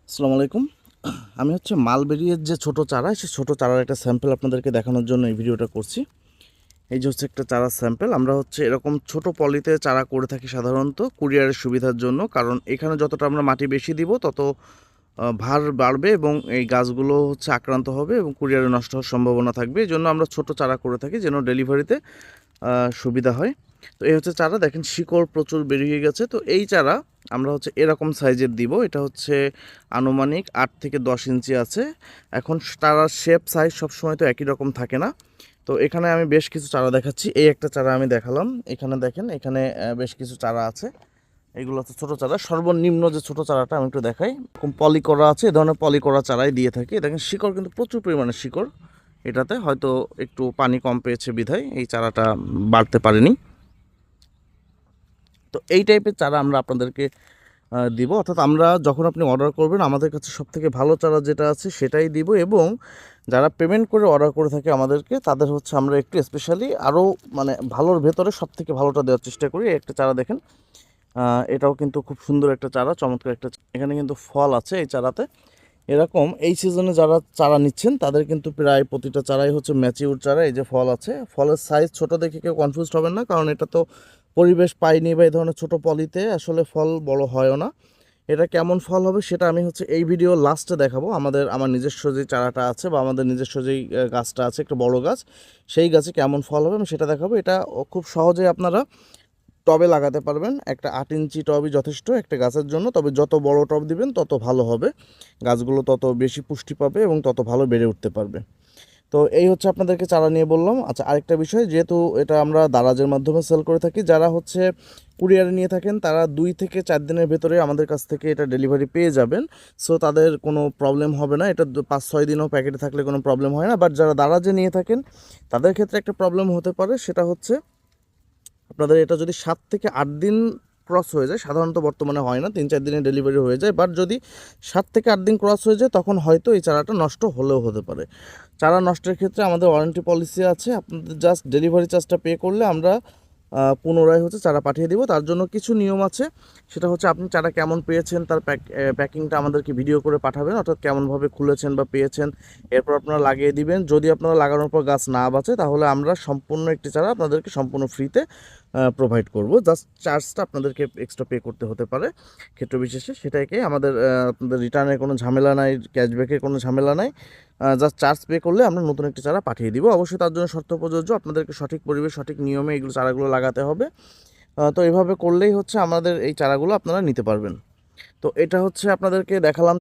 আসসালামু আলাইকুম। আমি হচ্ছে মালবেরির যে ছোট চারা, সেই ছোট চারার একটা স্যাম্পল আপনাদেরকে দেখানোর জন্য এই ভিডিওটা করছি। এই যে হচ্ছে একটা চারার স্যাম্পল। আমরা হচ্ছে এরকম ছোট পলিতে চারা করে থাকি সাধারণত কুরিয়ারের সুবিধার জন্য। কারণ এখানে যতটা আমরা মাটি বেশি দিব তত ভার বাড়বে এবং এই গাছগুলো হচ্ছে আক্রান্ত হবে এবং কুরিয়ারে নষ্ট হওয়ার সম্ভাবনা থাকবে। এজন্য আমরা ছোট চারা করে থাকি যেন ডেলিভারিতে সুবিধা হয়। তো এই হচ্ছে চারা, দেখেন শিকড় প্রচুর বেরিয়ে গেছে। তো এই চারা আমরা হচ্ছে এরকম সাইজের দিব। এটা হচ্ছে আনুমানিক 8 থেকে 10 ইঞ্চি আছে। এখন চারার শেপ সাইজ সবসময় তো একই রকম থাকে না। তো এখানে আমি বেশ কিছু চারা দেখাচ্ছি। এই একটা চারা আমি দেখালাম। এখানে দেখেন, এখানে বেশ কিছু চারা আছে। এগুলো হচ্ছে ছোটো চারা। সর্বনিম্ন যে ছোটো চারাটা আমি একটু দেখাই, এরকম পলি করা আছে। এ ধরনের পলি করা চারাই দিয়ে থাকি। দেখেন শিকড় কিন্তু প্রচুর পরিমাণে শিকড়। এটাতে হয়তো একটু পানি কম পেয়েছে বিধায় এই চারাটা বাড়তে পারেনি। তো এই টাইপের চারা আমরা আপনাদেরকে দিব। অর্থাৎ আমরা যখন আপনি অর্ডার করবেন আমাদের কাছে সবথেকে ভালো চারা যেটা আছে সেটাই দিব। এবং যারা পেমেন্ট করে অর্ডার করে থাকে আমাদেরকে, তাদের হচ্ছে আমরা একটু স্পেশালি আরও মানে ভালোর ভেতরে সবথেকে ভালোটা দেওয়ার চেষ্টা করি। একটা চারা দেখেন, এটাও কিন্তু খুব সুন্দর একটা চারা, চমৎকার একটা। এখানে কিন্তু ফল আছে এই চারাতে। এরকম এই সিজনে যারা চারা নিচ্ছেন তাদের কিন্তু প্রায় প্রতিটা চারাই হচ্ছে ম্যাচিউর চারা। এই যে ফল আছে, ফলের সাইজ ছোট দেখে কেউ কনফিউজড হবেন না, কারণ এটা তো পরিবেশ পায়নি বা এই ধরনের ছোটো পলিতে আসলে ফল বড় হয়ও না। এটা কেমন ফল হবে সেটা আমি হচ্ছে এই ভিডিও লাস্টে দেখাবো। আমার নিজস্ব যে চারাটা আছে বা আমাদের নিজস্ব যেই গাছটা আছে, একটা বড় গাছ, সেই গাছে কেমন ফল হবে আমি সেটা দেখাবো। এটা খুব সহজেই আপনারা টবে লাগাতে পারবেন। একটা 8 ইঞ্চি টবই যথেষ্ট একটা গাছের জন্য। তবে যত বড় টব দিবেন তত ভালো হবে, গাছগুলো তত বেশি পুষ্টি পাবে এবং তত ভালো বেড়ে উঠতে পারবে। তো এই হচ্ছে আপনাদেরকে চারা নিয়ে বললাম। আচ্ছা, আরেকটা বিষয়, যেহেতু এটা আমরা দারাজের মাধ্যমে সেল করে থাকি, যারা হচ্ছে কুরিয়ারে নিয়ে থাকেন তারা 2 থেকে 4 দিনের ভেতরে আমাদের কাছ থেকে এটা ডেলিভারি পেয়ে যাবেন। সো তাদের কোনো প্রবলেম হবে না। এটা 5-6 দিনও প্যাকেটে থাকলে কোনো প্রবলেম হয় না। বাট যারা দারাজে নিয়ে থাকেন তাদের ক্ষেত্রে একটা প্রবলেম হতে পারে। সেটা হচ্ছে আপনাদের এটা যদি 7 থেকে 8 দিন ক্রস হয়ে যায়, সাধারণত বর্তমানে হয় না, 3-4 দিনে ডেলিভারি হয়ে যায়। বাট যদি 7 থেকে 8 দিন ক্রস হয়ে যায় তখন হয়তো এই চারাটা নষ্ট হলেও হতে পারে। চারা নষ্টের ক্ষেত্রে আমাদের ওয়ারেন্টি পলিসি আছে। আপনাদের জাস্ট ডেলিভারি চার্জটা পে করলে আমরা পুনরায় হচ্ছে চারা পাঠিয়ে দিব। তার জন্য কিছু নিয়ম আছে। সেটা হচ্ছে আপনি চারা কেমন পেয়েছেন তার প্যাকিংটা আমাদেরকে ভিডিও করে পাঠাবেন, অর্থাৎ কেমনভাবে খুলেছেন বা পেয়েছেন। এরপর আপনারা লাগিয়ে দিবেন। যদি আপনারা লাগানোর পর গাছ না বাঁচে তাহলে আমরা সম্পূর্ণ একটি চারা আপনাদেরকে সম্পূর্ণ ফ্রিতে প্রোভাইড করব। জাস্ট চার্জটা আপনাদেরকে এক্সট্রা পে করতে হতে পারে ক্ষেত্র বিশেষে। সেটাকে আমাদের আপনাদের রিটার্নের কোনো ঝামেলা নাই, ক্যাশব্যাকের কোনো ঝামেলা নাই। জাস্ট চার্জ পে করলে আমরা নতুন একটি চারা পাঠিয়ে দিব। অবশ্যই তার জন্য শর্ত প্রযোজ্য, আপনাদেরকে সঠিক পরিবেশ সঠিক নিয়মে এগুলো চারাগুলো লাগাতে হবে। তো এভাবে করলেই হচ্ছে আমাদের এই চারাগুলো আপনারা নিতে পারবেন। তো এটা হচ্ছে আপনাদেরকে দেখালাম।